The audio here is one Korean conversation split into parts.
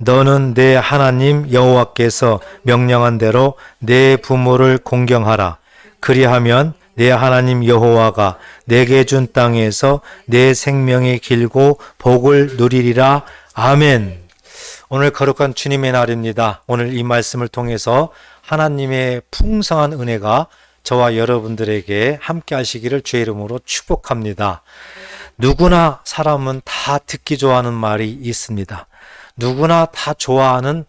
너는 내 하나님 여호와께서 명령한 대로 내 부모를 공경하라. 그리하면 내 하나님 여호와가 내게 준 땅에서 내 생명이 길고 복을 누리리라. 아멘. 오늘 거룩한 주님의 날입니다. 오늘 이 말씀을 통해서 하나님의 풍성한 은혜가 저와 여러분들에게 함께 하시기를 주의 이름으로 축복합니다. 누구나 사람은 다 듣기 좋아하는 말이 있습니다. 누구나 다 좋아하는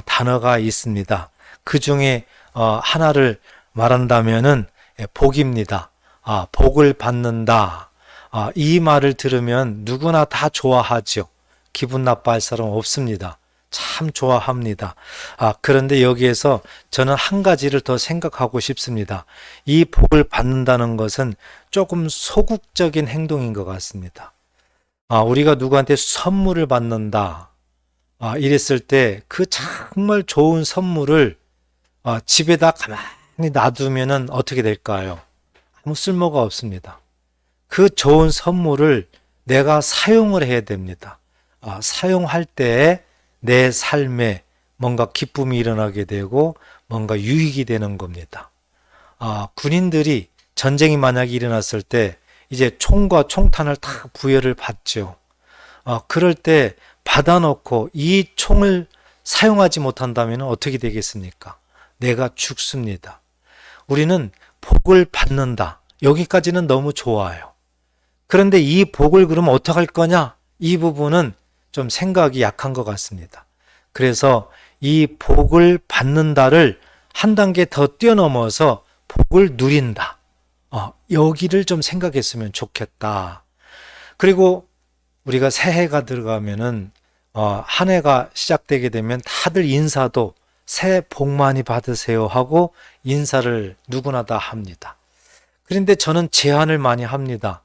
단어가 있습니다. 그 중에 하나를 말한다면은 복입니다. 복을 받는다. 이 말을 들으면 누구나 다 좋아하죠. 기분 나빠할 사람 없습니다. 참 좋아합니다. 그런데 여기에서 저는 한 가지를 더 생각하고 싶습니다. 이 복을 받는다는 것은 조금 소극적인 행동인 것 같습니다. 우리가 누구한테 선물을 받는다. 이랬을 때 그 정말 좋은 선물을 집에다 가만히 놔두면은 어떻게 될까요? 아무 쓸모가 없습니다. 그 좋은 선물을 내가 사용을 해야 됩니다. 사용할 때 내 삶에 뭔가 기쁨이 일어나게 되고 뭔가 유익이 되는 겁니다. 군인들이 전쟁이 만약에 일어났을 때 이제 총과 총탄을 다 부여를 받죠. 그럴 때 받아놓고 이 총을 사용하지 못한다면 어떻게 되겠습니까? 내가 죽습니다. 우리는 복을 받는다. 여기까지는 너무 좋아요. 그런데 이 복을 그러면 어떻게 할 거냐? 이 부분은 좀 생각이 약한 것 같습니다. 그래서 이 복을 받는다를 한 단계 더 뛰어넘어서 복을 누린다. 여기를 좀 생각했으면 좋겠다. 그리고 우리가 새해가 들어가면은 한 해가 시작되게 되면 다들 인사도 새해 복 많이 받으세요 하고 인사를 누구나 다 합니다. 그런데 저는 제안을 많이 합니다.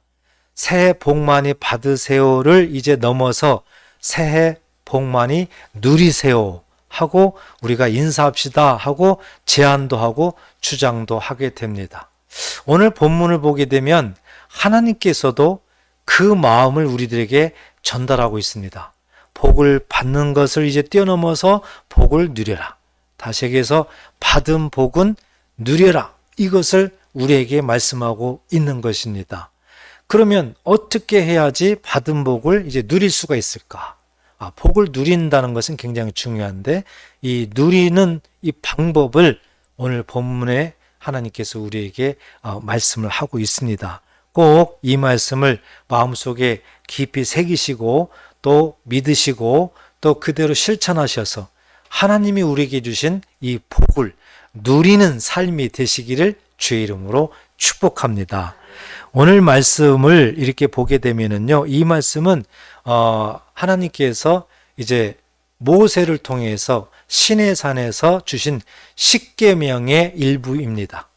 새해 복 많이 받으세요를 이제 넘어서 새해 복 많이 누리세요 하고 우리가 인사합시다 하고 제안도 하고 주장도 하게 됩니다. 오늘 본문을 보게 되면 하나님께서도 그 마음을 우리들에게 전달하고 있습니다. 복을 받는 것을 이제 뛰어넘어서 복을 누려라. 다시 얘기해서 받은 복은 누려라. 이것을 우리에게 말씀하고 있는 것입니다. 그러면 어떻게 해야지 받은 복을 이제 누릴 수가 있을까? 복을 누린다는 것은 굉장히 중요한데 이 누리는 이 방법을 오늘 본문에 하나님께서 우리에게 말씀을 하고 있습니다. 꼭 이 말씀을 마음속에 깊이 새기시고 또 믿으시고 또 그대로 실천하셔서 하나님이 우리에게 주신 이 복을 누리는 삶이 되시기를 주의 이름으로 축복합니다. 오늘 말씀을 이렇게 보게 되면은요, 이 말씀은 하나님께서 이제 모세를 통해서 시내산에서 주신 십계명의 일부입니다.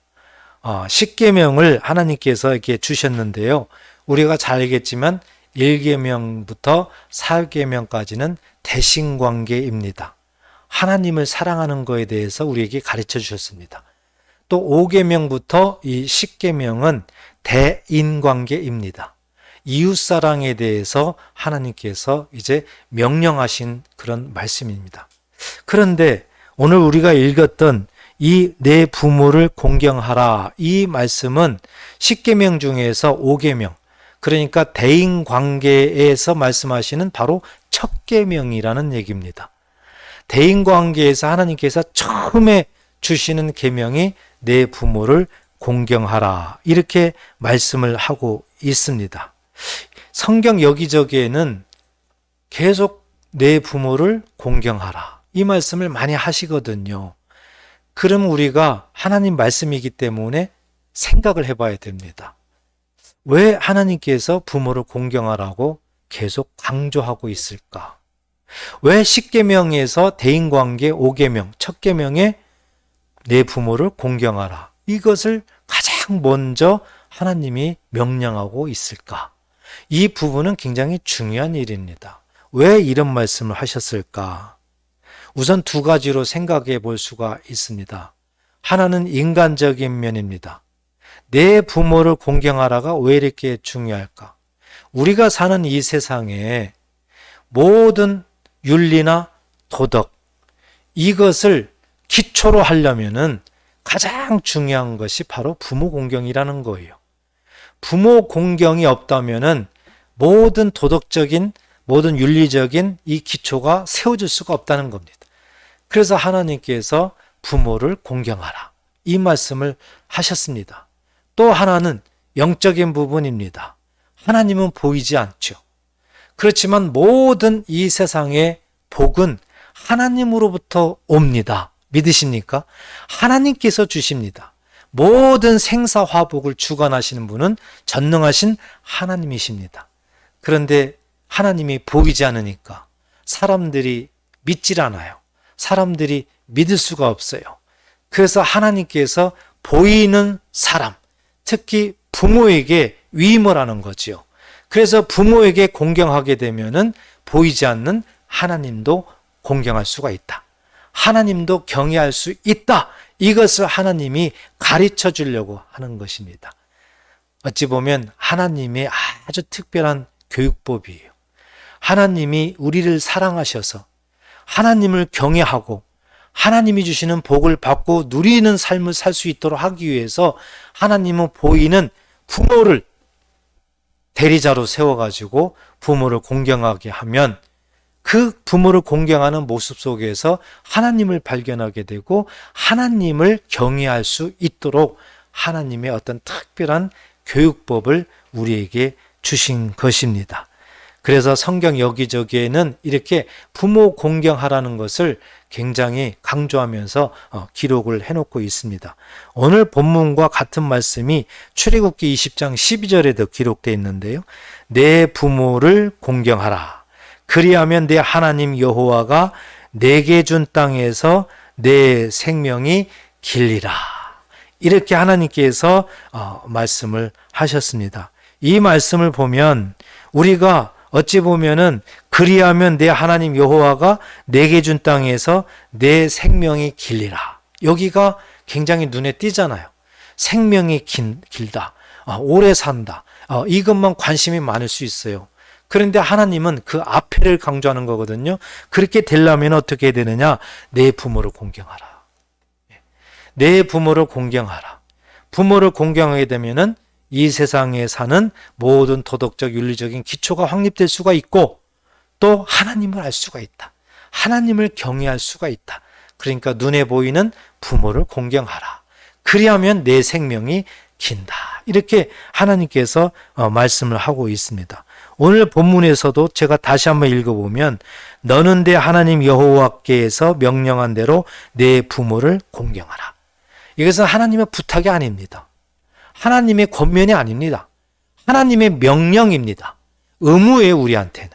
십계명을 하나님께서 이렇게 주셨는데요. 우리가 잘 알겠지만 1계명부터 4계명까지는 대신관계입니다. 하나님을 사랑하는 것에 대해서 우리에게 가르쳐 주셨습니다. 또 5계명부터 이 10계명은 대인관계입니다. 이웃사랑에 대해서 하나님께서 이제 명령하신 그런 말씀입니다. 그런데 오늘 우리가 읽었던 이 내 부모를 공경하라 이 말씀은 10계명 중에서 5계명 그러니까 대인관계에서 말씀하시는 바로 첫 계명이라는 얘기입니다. 대인관계에서 하나님께서 처음에 주시는 계명이 내 부모를 공경하라 이렇게 말씀을 하고 있습니다. 성경 여기저기에는 계속 내 부모를 공경하라 이 말씀을 많이 하시거든요. 그럼 우리가 하나님 말씀이기 때문에 생각을 해봐야 됩니다. 왜 하나님께서 부모를 공경하라고 계속 강조하고 있을까? 왜 10계명에서 대인관계 5계명 첫 계명에 내 부모를 공경하라 이것을 가장 먼저 하나님이 명령하고 있을까? 이 부분은 굉장히 중요한 일입니다. 왜 이런 말씀을 하셨을까? 우선 두 가지로 생각해 볼 수가 있습니다. 하나는 인간적인 면입니다. 내 부모를 공경하라가 왜 이렇게 중요할까? 우리가 사는 이 세상에 모든 윤리나 도덕, 이것을 기초로 하려면은 가장 중요한 것이 바로 부모 공경이라는 거예요. 부모 공경이 없다면은 모든 도덕적인, 모든 윤리적인 이 기초가 세워질 수가 없다는 겁니다. 그래서 하나님께서 부모를 공경하라, 이 말씀을 하셨습니다. 또 하나는 영적인 부분입니다. 하나님은 보이지 않죠. 그렇지만 모든 이 세상의 복은 하나님으로부터 옵니다. 믿으십니까? 하나님께서 주십니다. 모든 생사화복을 주관하시는 분은 전능하신 하나님이십니다. 그런데 하나님이 보이지 않으니까 사람들이 믿질 않아요. 사람들이 믿을 수가 없어요. 그래서 하나님께서 보이는 사람, 특히 부모에게 위임을 하는 거지요. 그래서 부모에게 공경하게 되면은 보이지 않는 하나님도 공경할 수가 있다. 하나님도 경외할 수 있다. 이것을 하나님이 가르쳐 주려고 하는 것입니다. 어찌 보면 하나님의 아주 특별한 교육법이에요. 하나님이 우리를 사랑하셔서 하나님을 경외하고 하나님이 주시는 복을 받고 누리는 삶을 살 수 있도록 하기 위해서 하나님은 보이는 부모를 대리자로 세워가지고 부모를 공경하게 하면 그 부모를 공경하는 모습 속에서 하나님을 발견하게 되고 하나님을 경외할 수 있도록 하나님의 어떤 특별한 교육법을 우리에게 주신 것입니다. 그래서 성경 여기저기에는 이렇게 부모 공경하라는 것을 굉장히 강조하면서 기록을 해놓고 있습니다. 오늘 본문과 같은 말씀이 출애굽기 20장 12절에도 기록되어 있는데요. 내 부모를 공경하라. 그리하면 내 하나님 여호와가 내게 준 땅에서 내 생명이 길리라. 이렇게 하나님께서 말씀을 하셨습니다. 이 말씀을 보면 우리가 어찌 보면은 그리하면 내 하나님 여호와가 내게 준 땅에서 내 생명이 길리라. 여기가 굉장히 눈에 띄잖아요. 생명이 길다. 오래 산다. 이것만 관심이 많을 수 있어요. 그런데 하나님은 그 앞에를 강조하는 거거든요. 그렇게 되려면 어떻게 해야 되느냐? 내 부모를 공경하라. 내 부모를 공경하라. 부모를 공경하게 되면은 이 세상에 사는 모든 도덕적 윤리적인 기초가 확립될 수가 있고 또 하나님을 알 수가 있다. 하나님을 경외할 수가 있다. 그러니까 눈에 보이는 부모를 공경하라. 그리하면 내 생명이 긴다. 이렇게 하나님께서 말씀을 하고 있습니다. 오늘 본문에서도 제가 다시 한번 읽어보면 너는 내 하나님 여호와께서 명령한 대로 내 부모를 공경하라. 이것은 하나님의 부탁이 아닙니다. 하나님의 권면이 아닙니다. 하나님의 명령입니다. 의무예요, 우리한테는.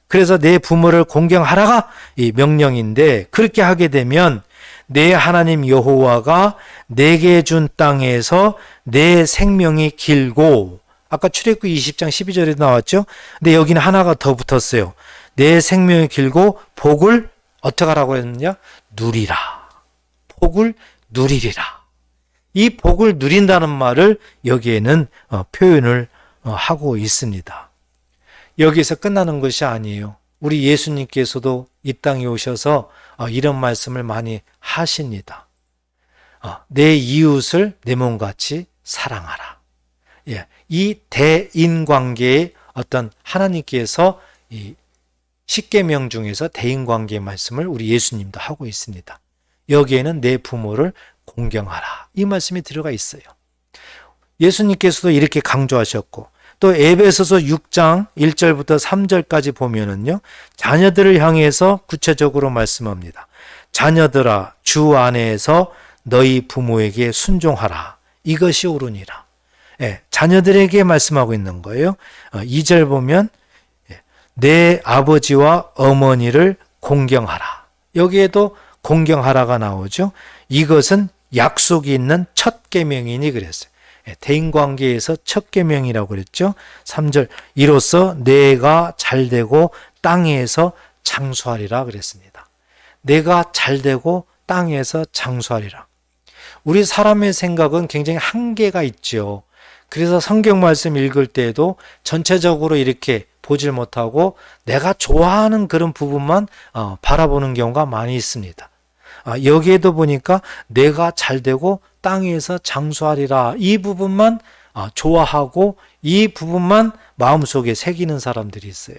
그래서 내 부모를 공경하라가 이 명령인데 그렇게 하게 되면 내 하나님 여호와가 내게 준 땅에서 내 생명이 길고 아까 출애굽기 20장 12절에 나왔죠. 근데 여기는 하나가 더 붙었어요. 내 생명이 길고 복을 어떻게 하라고 했느냐? 누리라. 복을 누리리라. 이 복을 누린다는 말을 여기에는 표현을 하고 있습니다. 여기서 끝나는 것이 아니에요. 우리 예수님께서도 이 땅에 오셔서 이런 말씀을 많이 하십니다. 내 이웃을 내 몸같이 사랑하라. 이 대인관계의 어떤 하나님께서 이 십계명 중에서 대인관계의 말씀을 우리 예수님도 하고 있습니다. 여기에는 내 부모를 공경하라. 이 말씀이 들어가 있어요. 예수님께서도 이렇게 강조하셨고 또 에베소서 6장 1절부터 3절까지 보면은요. 자녀들을 향해서 구체적으로 말씀합니다. 자녀들아 주 안에서 너희 부모에게 순종하라. 이것이 옳으니라. 자녀들에게 말씀하고 있는 거예요. 2절 보면 내 아버지와 어머니를 공경하라. 여기에도 공경하라가 나오죠. 이것은 약속이 있는 첫 계명이니 그랬어요. 대인관계에서 첫 계명이라고 그랬죠. 3절 이로써 내가 잘되고 땅에서 장수하리라 그랬습니다. 내가 잘되고 땅에서 장수하리라. 우리 사람의 생각은 굉장히 한계가 있죠. 그래서 성경 말씀 읽을 때에도 전체적으로 이렇게 보질 못하고 내가 좋아하는 그런 부분만 바라보는 경우가 많이 있습니다. 여기에도 보니까 내가 잘되고 땅에서 장수하리라, 이 부분만 좋아하고 이 부분만 마음속에 새기는 사람들이 있어요.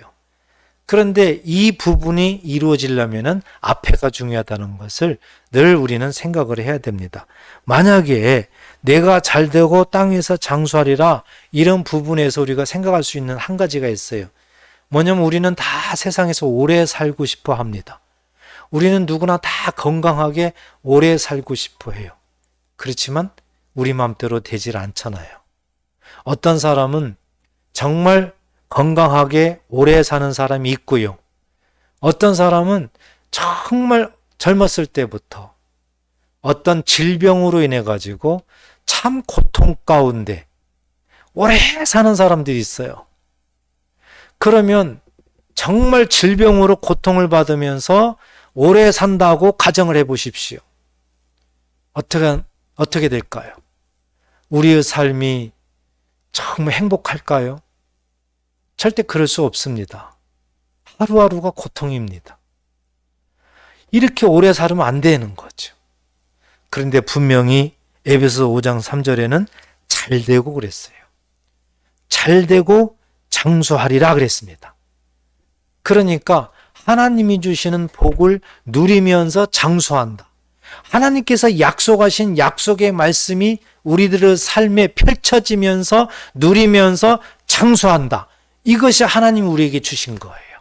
그런데 이 부분이 이루어지려면 앞에가 중요하다는 것을 늘 우리는 생각을 해야 됩니다. 만약에 내가 잘되고 땅에서 장수하리라, 이런 부분에서 우리가 생각할 수 있는 한 가지가 있어요. 뭐냐면 우리는 다 세상에서 오래 살고 싶어 합니다. 우리는 누구나 다 건강하게 오래 살고 싶어 해요. 그렇지만 우리 마음대로 되질 않잖아요. 어떤 사람은 정말 건강하게 오래 사는 사람이 있고요. 어떤 사람은 정말 젊었을 때부터 어떤 질병으로 인해 가지고 참 고통 가운데 오래 사는 사람들이 있어요. 그러면 정말 질병으로 고통을 오래 산다고 가정을 해보십시오. 어떻게 될까요? 우리의 삶이 정말 행복할까요? 절대 그럴 수 없습니다. 하루하루가 고통입니다. 이렇게 오래 살면 안 되는 거죠. 그런데 분명히 에베소서 5장 3절에는 잘되고 그랬어요. 잘되고 장수하리라 그랬습니다. 그러니까 하나님이 주시는 복을 누리면서 장수한다. 하나님께서 약속하신 약속의 말씀이 우리들의 삶에 펼쳐지면서 누리면서 장수한다. 이것이 하나님 우리에게 주신 거예요.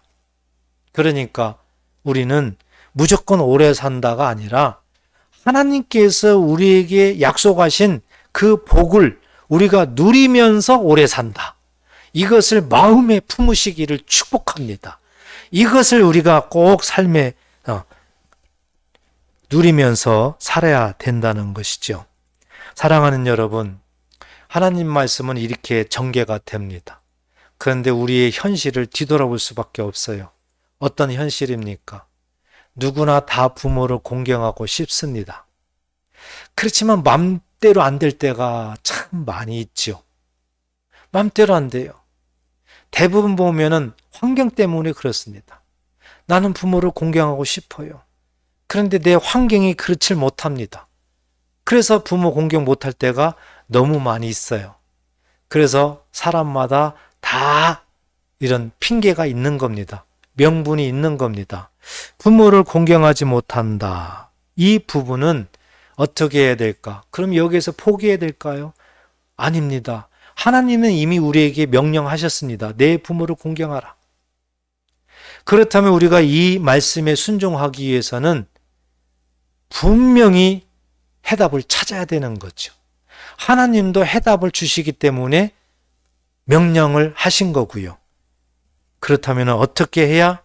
그러니까 우리는 무조건 오래 산다가 아니라 하나님께서 우리에게 약속하신 그 복을 우리가 누리면서 오래 산다. 이것을 마음에 품으시기를 축복합니다. 이것을 우리가 꼭 삶에 누리면서 살아야 된다는 것이죠. 사랑하는 여러분, 하나님 말씀은 이렇게 전개가 됩니다. 그런데 우리의 현실을 뒤돌아볼 수밖에 없어요. 어떤 현실입니까? 누구나 다 부모를 공경하고 싶습니다. 그렇지만 맘대로 안 될 때가 참 많이 있죠. 맘대로 안 돼요. 대부분 보면은 환경 때문에 그렇습니다. 나는 부모를 공경하고 싶어요. 그런데 내 환경이 그렇지 못합니다. 그래서 부모 공경 못할 때가 너무 많이 있어요. 그래서 사람마다 다 이런 핑계가 있는 겁니다. 명분이 있는 겁니다. 부모를 공경하지 못한다. 이 부분은 어떻게 해야 될까? 그럼 여기에서 포기해야 될까요? 아닙니다. 하나님은 이미 우리에게 명령하셨습니다. 내 부모를 공경하라. 그렇다면 우리가 이 말씀에 순종하기 위해서는 분명히 해답을 찾아야 되는 거죠. 하나님도 해답을 주시기 때문에 명령을 하신 거고요. 그렇다면 어떻게 해야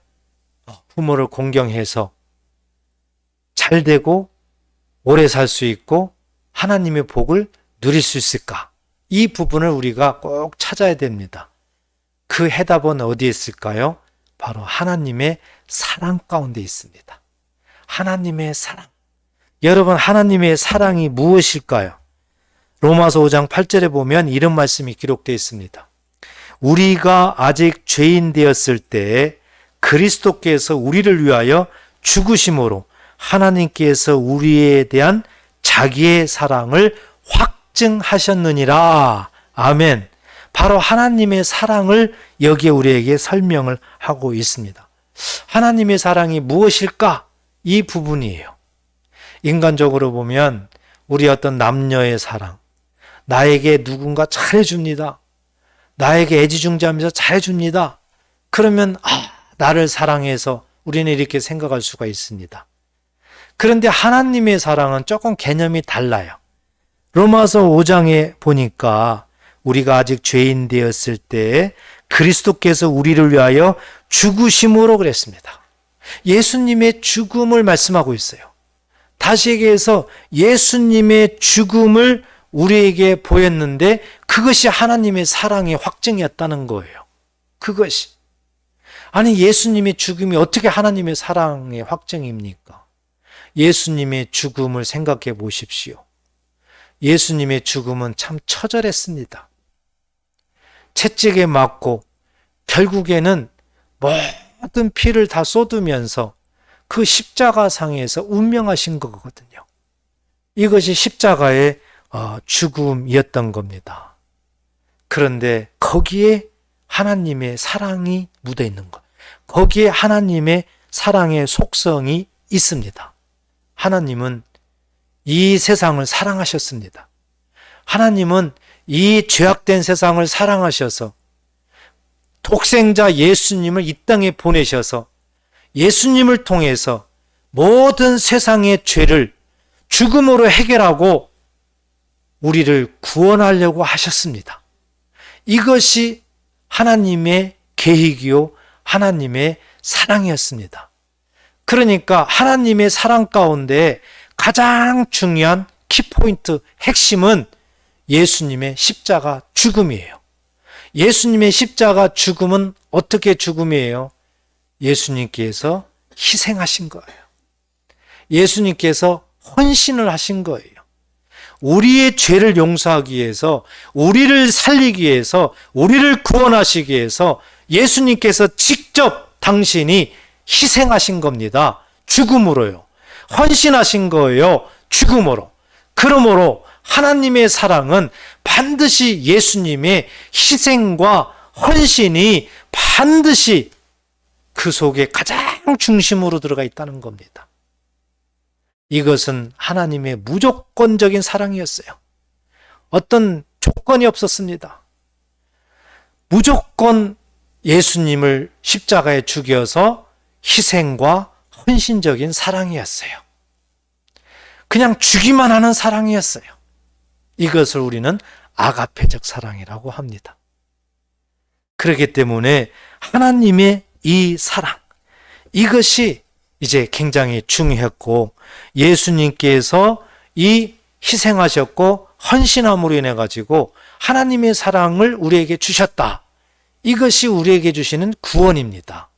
부모를 공경해서 잘 되고 오래 살 수 있고 하나님의 복을 누릴 수 있을까? 이 부분을 우리가 꼭 찾아야 됩니다. 그 해답은 어디에 있을까요? 바로 하나님의 사랑 가운데 있습니다. 하나님의 사랑. 여러분, 하나님의 사랑이 무엇일까요? 로마서 5장 8절에 보면 이런 말씀이 기록되어 있습니다. 우리가 아직 죄인 되었을 때 그리스도께서 우리를 위하여 죽으심으로 하나님께서 우리에 대한 자기의 사랑을 확증하셨느니라. 아멘. 바로 하나님의 사랑을 여기에 우리에게 설명을 하고 있습니다. 하나님의 사랑이 무엇일까? 이 부분이에요. 인간적으로 보면 우리 어떤 남녀의 사랑, 나에게 누군가 잘해줍니다. 나에게 애지중지하면서 잘해줍니다. 그러면 나를 사랑해서 우리는 이렇게 생각할 수가 있습니다. 그런데 하나님의 사랑은 조금 개념이 달라요. 로마서 5장에 보니까 우리가 아직 죄인 되었을 때 그리스도께서 우리를 위하여 죽으심으로 그랬습니다. 예수님의 죽음을 말씀하고 있어요. 다시 얘기해서 예수님의 죽음을 우리에게 보였는데 그것이 하나님의 사랑의 확증이었다는 거예요. 그것이. 아니, 예수님의 죽음이 어떻게 하나님의 사랑의 확증입니까? 예수님의 죽음을 생각해 보십시오. 예수님의 죽음은 참 처절했습니다. 채찍에 맞고 결국에는 모든 피를 다 쏟으면서 그 십자가상에서 운명하신 거거든요. 이것이 십자가의 죽음이었던 겁니다. 그런데 거기에 하나님의 사랑이 묻어 있는 것, 거기에 하나님의 사랑의 속성이 있습니다. 하나님은 이 세상을 사랑하셨습니다. 하나님은 이 죄악된 세상을 사랑하셔서 독생자 예수님을 이 땅에 보내셔서 예수님을 통해서 모든 세상의 죄를 죽음으로 해결하고 우리를 구원하려고 하셨습니다. 이것이 하나님의 계획이요 하나님의 사랑이었습니다. 그러니까 하나님의 사랑 가운데 가장 중요한 키포인트, 핵심은 예수님의 십자가 죽음이에요. 예수님의 십자가 죽음은 어떻게 죽음이에요? 예수님께서 희생하신 거예요. 예수님께서 헌신을 하신 거예요. 우리의 죄를 용서하기 위해서, 우리를 살리기 위해서, 우리를 구원하시기 위해서 예수님께서 직접 당신이 희생하신 겁니다. 죽음으로요. 헌신하신 거예요. 죽음으로. 그러므로 하나님의 사랑은 반드시 예수님의 희생과 헌신이 반드시 그 속에 가장 중심으로 들어가 있다는 겁니다. 이것은 하나님의 무조건적인 사랑이었어요. 어떤 조건이 없었습니다. 무조건 예수님을 십자가에 죽여서 희생과 헌신적인 사랑이었어요. 그냥 주기만 하는 사랑이었어요. 이것을 우리는 아가페적 사랑이라고 합니다. 그렇기 때문에 하나님의 이 사랑, 이것이 이제 굉장히 중요했고, 예수님께서 이 희생하셨고 헌신함으로 인해 가지고 하나님의 사랑을 우리에게 주셨다. 이것이 우리에게 주시는 구원입니다.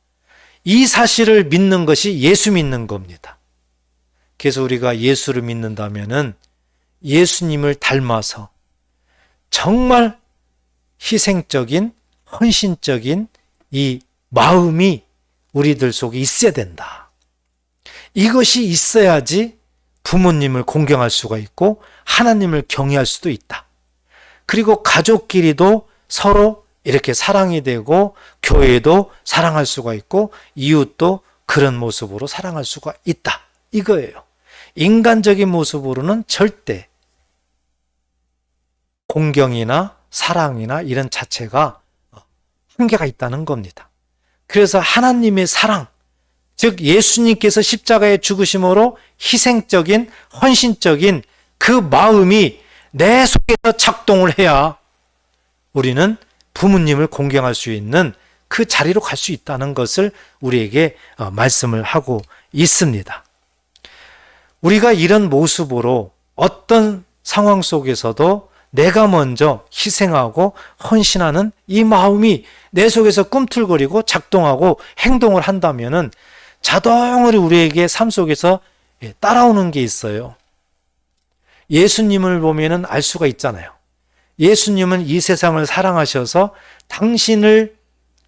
이 사실을 믿는 것이 예수 믿는 겁니다. 그래서 우리가 예수를 믿는다면은 예수님을 닮아서 정말 희생적인, 헌신적인 이 마음이 우리들 속에 있어야 된다. 이것이 있어야지 부모님을 공경할 수가 있고 하나님을 경외할 수도 있다. 그리고 가족끼리도 서로 이렇게 사랑이 되고 교회도 사랑할 수가 있고 이웃도 그런 모습으로 사랑할 수가 있다. 이거예요. 인간적인 모습으로는 절대 공경이나 사랑이나 이런 자체가 한계가 있다는 겁니다. 그래서 하나님의 사랑, 즉 예수님께서 십자가에 죽으심으로 희생적인, 헌신적인 그 마음이 내 속에서 작동을 해야 우리는 부모님을 공경할 수 있는 그 자리로 갈 수 있다는 것을 우리에게 말씀을 하고 있습니다. 우리가 이런 모습으로 어떤 상황 속에서도 내가 먼저 희생하고 헌신하는 이 마음이 내 속에서 꿈틀거리고 작동하고 행동을 한다면은 자동으로 우리에게 삶 속에서 따라오는 게 있어요. 예수님을 보면은 알 수가 있잖아요. 예수님은 이 세상을 사랑하셔서 당신을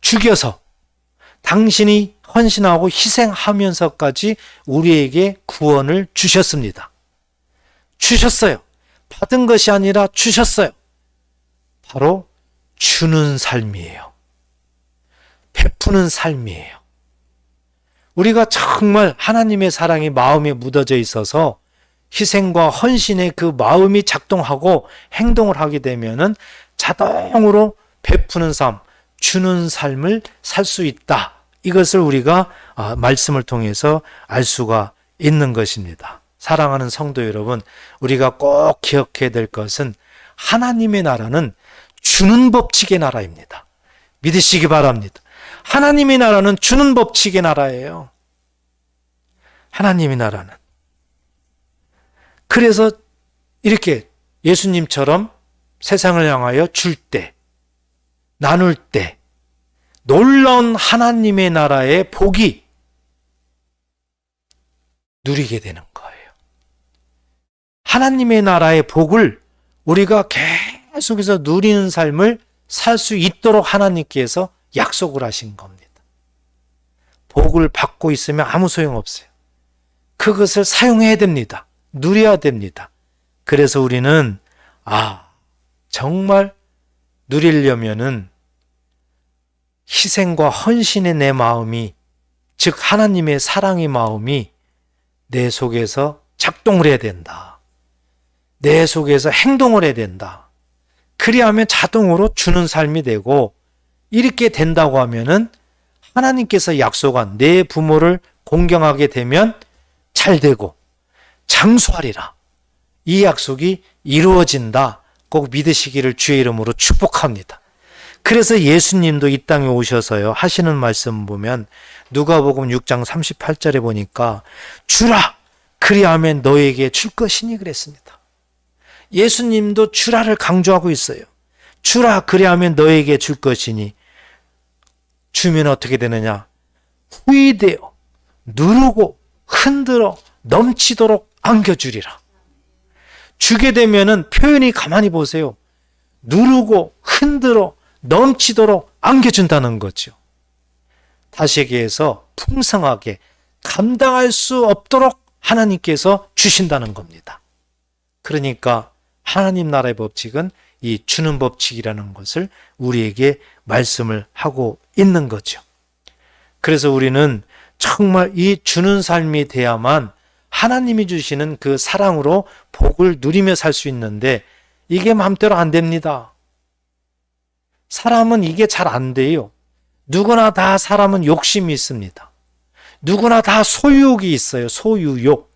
죽여서 당신이 헌신하고 희생하면서까지 우리에게 구원을 주셨습니다. 주셨어요. 받은 것이 아니라 주셨어요. 바로 주는 삶이에요. 베푸는 삶이에요. 우리가 정말 하나님의 사랑이 마음에 묻어져 있어서 희생과 헌신의 그 마음이 작동하고 행동을 하게 되면은 자동으로 베푸는 삶, 주는 삶을 살 수 있다. 이것을 우리가 말씀을 통해서 알 수가 있는 것입니다. 사랑하는 성도 여러분, 우리가 꼭 기억해야 될 것은 하나님의 나라는 주는 법칙의 나라입니다. 믿으시기 바랍니다. 하나님의 나라는 주는 법칙의 나라예요. 하나님의 나라는. 그래서 이렇게 예수님처럼 세상을 향하여 줄 때, 나눌 때 놀라운 하나님의 나라의 복이 누리게 되는 거예요. 하나님의 나라의 복을 우리가 계속해서 누리는 삶을 살 수 있도록 하나님께서 약속을 하신 겁니다. 복을 받고 있으면 아무 소용없어요. 그것을 사용해야 됩니다. 누려야 됩니다. 그래서 우리는 정말 누리려면은 희생과 헌신의 내 마음이, 즉 하나님의 사랑의 마음이 내 속에서 작동을 해야 된다. 내 속에서 행동을 해야 된다. 그리하면 자동으로 주는 삶이 되고, 이렇게 된다고 하면은 하나님께서 약속한 내 부모를 공경하게 되면 잘 되고 장수하리라. 이 약속이 이루어진다. 꼭 믿으시기를 주의 이름으로 축복합니다. 그래서 예수님도 이 땅에 오셔서요 하시는 말씀 보면 누가복음 6장 38절에 보니까 주라 그리하면 너에게 줄 것이니 그랬습니다. 예수님도 주라를 강조하고 있어요. 주라 그리하면 너에게 줄 것이니, 주면 어떻게 되느냐? 후이되어 누르고 흔들어 넘치도록 안겨주리라. 주게 되면은 표현이 가만히 보세요. 누르고 흔들어 넘치도록 안겨준다는 거죠. 다시 얘기해서 풍성하게 감당할 수 없도록 하나님께서 주신다는 겁니다. 그러니까 하나님 나라의 법칙은 이 주는 법칙이라는 것을 우리에게 말씀을 하고 있는 거죠. 그래서 우리는 정말 이 주는 삶이 돼야만 하나님이 주시는 그 사랑으로 복을 누리며 살 수 있는데, 이게 마음대로 안 됩니다. 사람은 이게 잘 안 돼요. 누구나 다 사람은 욕심이 있습니다. 누구나 다 소유욕이 있어요. 소유욕.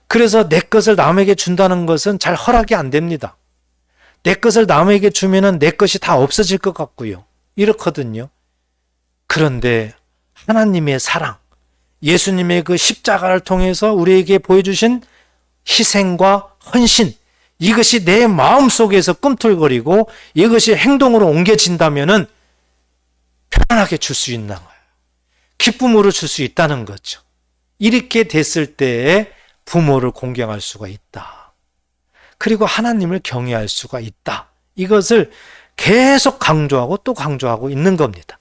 그래서 내 것을 남에게 준다는 것은 잘 허락이 안 됩니다. 내 것을 남에게 주면은 내 것이 다 없어질 것 같고요. 이렇거든요. 그런데 하나님의 사랑, 예수님의 그 십자가를 통해서 우리에게 보여주신 희생과 헌신, 이것이 내 마음속에서 꿈틀거리고 이것이 행동으로 옮겨진다면은 편안하게 줄 수 있는 거예요. 기쁨으로 줄 수 있다는 거죠. 이렇게 됐을 때에 부모를 공경할 수가 있다. 그리고 하나님을 경외할 수가 있다. 이것을 계속 강조하고 또 강조하고 있는 겁니다.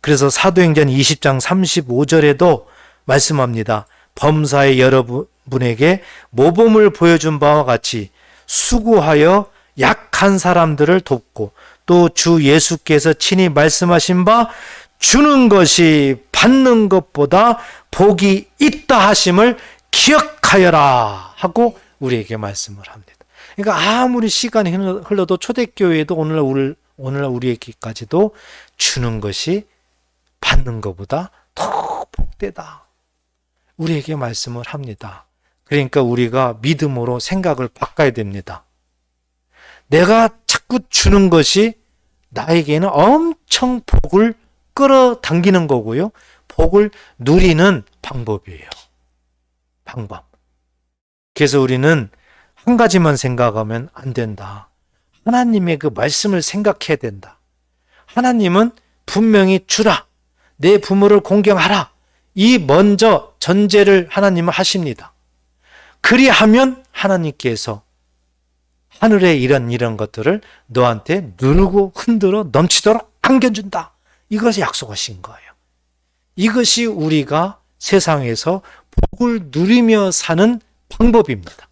그래서 사도행전 20장 35절에도 말씀합니다. 범사의 여러분에게 모범을 보여준 바와 같이 수고하여 약한 사람들을 돕고, 또 주 예수께서 친히 말씀하신 바 주는 것이 받는 것보다 복이 있다 하심을 기억하여라 하고 우리에게 말씀을 합니다. 그러니까 아무리 시간이 흘러도 초대교회에도 오늘날 우리에게까지도 주는 것이 받는 것보다 더 복되다. 우리에게 말씀을 합니다. 그러니까 우리가 믿음으로 생각을 바꿔야 됩니다. 내가 자꾸 주는 것이 나에게는 엄청 복을 끌어당기는 거고요. 복을 누리는 방법이에요. 방법. 그래서 우리는 한 가지만 생각하면 안 된다. 하나님의 그 말씀을 생각해야 된다. 하나님은 분명히 주라. 내 부모를 공경하라. 이 먼저 전제를 하나님은 하십니다. 그리하면 하나님께서 하늘에 이런 것들을 너한테 누르고 흔들어 넘치도록 안겨준다. 이것이 약속하신 거예요. 이것이 우리가 세상에서 복을 누리며 사는 방법입니다.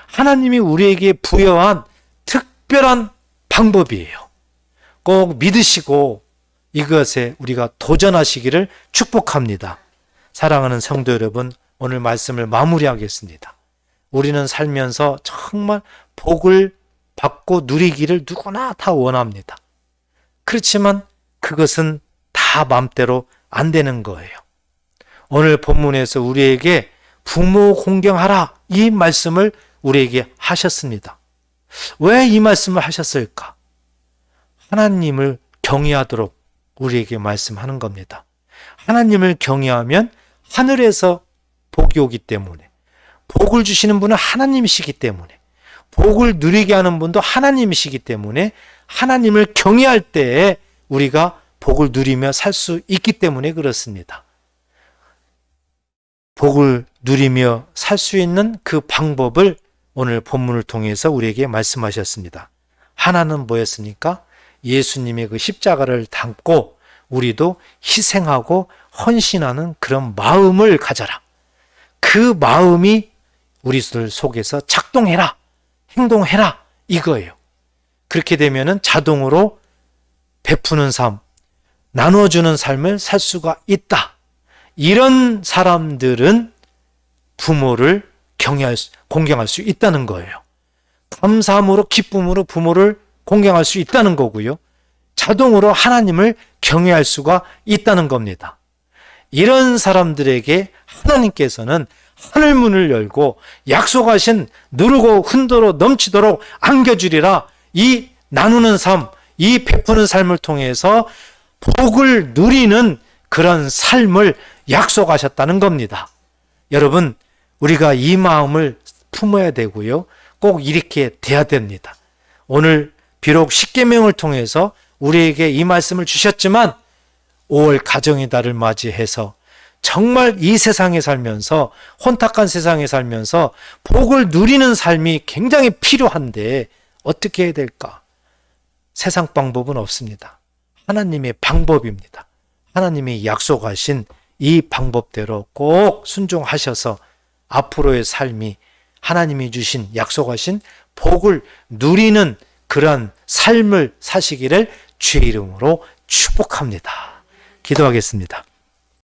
하나님이 우리에게 부여한 특별한 방법이에요. 꼭 믿으시고 이것에 우리가 도전하시기를 축복합니다. 사랑하는 성도 여러분, 오늘 말씀을 마무리하겠습니다. 우리는 살면서 정말 복을 받고 누리기를 누구나 다 원합니다. 그렇지만 그것은 다 마음대로 안 되는 거예요. 오늘 본문에서 우리에게 부모 공경하라, 이 말씀을 우리에게 하셨습니다. 왜 이 말씀을 하셨을까? 하나님을 경외하도록 우리에게 말씀하는 겁니다. 하나님을 경외하면 하늘에서 복이 오기 때문에, 복을 주시는 분은 하나님이시기 때문에, 복을 누리게 하는 분도 하나님이시기 때문에 하나님을 경외할 때에 우리가 복을 누리며 살 수 있기 때문에 그렇습니다. 복을 누리며 살 수 있는 그 방법을 오늘 본문을 통해서 우리에게 말씀하셨습니다. 하나는 뭐였습니까? 예수님의 그 십자가를 담고 우리도 희생하고 헌신하는 그런 마음을 가져라. 그 마음이 우리들 속에서 작동해라. 행동해라. 이거예요. 그렇게 되면은 자동으로 베푸는 삶, 나눠주는 삶을 살 수가 있다. 이런 사람들은 부모를 공경할 수 있다는 거예요. 감사함으로 기쁨으로 부모를 공경할 수 있다는 거고요. 자동으로 하나님을 경외할 수가 있다는 겁니다. 이런 사람들에게 하나님께서는 하늘문을 열고 약속하신 누르고 흔들어 넘치도록 안겨주리라. 이 나누는 삶, 이 베푸는 삶을 통해서 복을 누리는 그런 삶을 약속하셨다는 겁니다. 여러분, 우리가 이 마음을 품어야 되고요. 꼭 이렇게 돼야 됩니다. 오늘 비록 십계명을 통해서 우리에게 이 말씀을 주셨지만 5월 가정의 달을 맞이해서 정말 이 세상에 살면서 혼탁한 세상에 살면서 복을 누리는 삶이 굉장히 필요한데 어떻게 해야 될까? 세상 방법은 없습니다. 하나님의 방법입니다. 하나님이 약속하신 이 방법대로 꼭 순종하셔서 앞으로의 삶이 하나님이 주신 약속하신 복을 누리는 그런 삶을 사시기를 주의 이름으로 축복합니다. 기도하겠습니다.